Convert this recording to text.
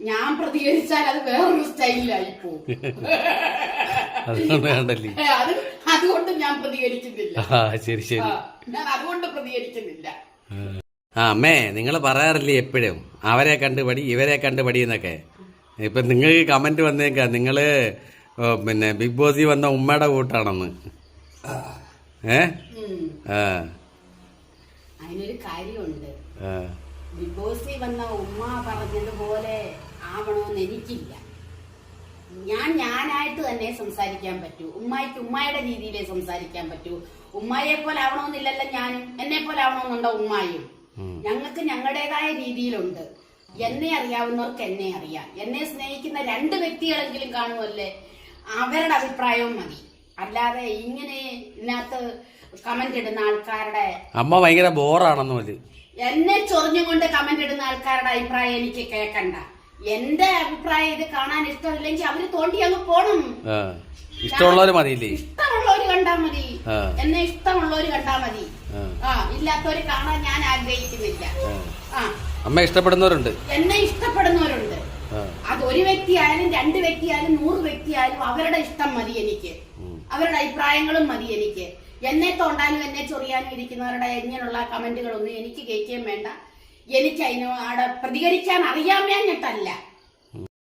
ഞാൻ പ്രതികരിച്ചാൽ അത് വേറൊരു സ്റ്റൈലായി പോകും. അതുകൊണ്ട് ഞാൻ പ്രതികരിക്കുന്നില്ല. ശരി ശരി, ഞാൻ അതുകൊണ്ട് പ്രതികരിക്കുന്നില്ല. അമ്മേ നിങ്ങൾ പറയാറില്ലേ എപ്പോഴും അവരെ കണ്ടുപടി ഇവരെ കണ്ടുപടി എന്നൊക്കെ. ഇപ്പൊ നിങ്ങൾക്ക് കമന്റ് വന്നേക്കാ നിങ്ങള് പിന്നെ ബിഗ് ബോസിൽ വന്ന ഉമ്മയുടെ കൂട്ടാണെന്ന്. അതിനൊരു കാര്യമുണ്ട്. ബിഗ് ബോസിൽ വന്ന ഉമ്മ പറഞ്ഞതുപോലെ ആവണമെന്ന് എനിക്കില്ല. ഞാനായിട്ട് തന്നെ സംസാരിക്കാൻ പറ്റൂ. ഉമ്മായിക്ക് ഉമ്മായുടെ രീതിയിലേ സംസാരിക്കാൻ പറ്റൂ. ഉമ്മായെ പോലെ ആവണമെന്നില്ലല്ലോ ഞാനും. എന്നെ പോലെ ആവണമെന്നുണ്ടോ ഉമ്മായും? ഞങ്ങൾക്ക് ഞങ്ങളുടേതായ രീതിയിലുണ്ട്. എന്നെ അറിയാവുന്നവർക്ക് എന്നെ അറിയാം. എന്നെ സ്നേഹിക്കുന്ന 2 വ്യക്തികളെങ്കിലും കാണുമല്ലേ, അവരുടെ അഭിപ്രായവും മതി. അല്ലാതെ ഇങ്ങനെ ഇതിനകത്ത് കമന്റ് ഇടുന്ന ആൾക്കാരുടെ അമ്മ ഭയങ്കര ബോറാണെന്ന് മതി. എന്നെ ചൊറിഞ്ഞുകൊണ്ട് കമന്റ് ഇടുന്ന ആൾക്കാരുടെ അഭിപ്രായം എനിക്ക് കേൾക്കണ്ട. എന്റെ അഭിപ്രായം ഇത് കാണാൻ ഇഷ്ടമില്ലെങ്കിൽ അവര് തോണ്ടി അങ്ങ് പോണം. ഇഷ്ടമുള്ളവര് മതിയില്ലേ? ഇഷ്ടമുള്ളവര് കണ്ടാ മതി. എന്നെ ഇഷ്ടമുള്ളവര് കണ്ടാ മതി. ഇല്ലാത്തവര് കാണാൻ ഞാൻ ആഗ്രഹിക്കുന്നില്ല. അമ്മ ഇഷ്ടപ്പെടുന്നവരുണ്ട്, എന്നെ ഇഷ്ടപ്പെടുന്നവരുണ്ട്. അത് 1 വ്യക്തിയായാലും 2 വ്യക്തിയായാലും 100 വ്യക്തിയായാലും അവരുടെ ഇഷ്ടം മതി എനിക്ക്. അവരുടെ അഭിപ്രായങ്ങളും മതി എനിക്ക്. എന്നെ തോണ്ടാനും എന്നെ ചൊറിയാനും ഇരിക്കുന്നവരുടെ ഇങ്ങനെയുള്ള കമന്റുകളൊന്നും എനിക്ക് കേൾക്കുകയും വേണ്ട. എനിക്ക് അതിനോട് പ്രതികരിക്കാൻ അറിയാൻ വേണ്ടിട്ടല്ല.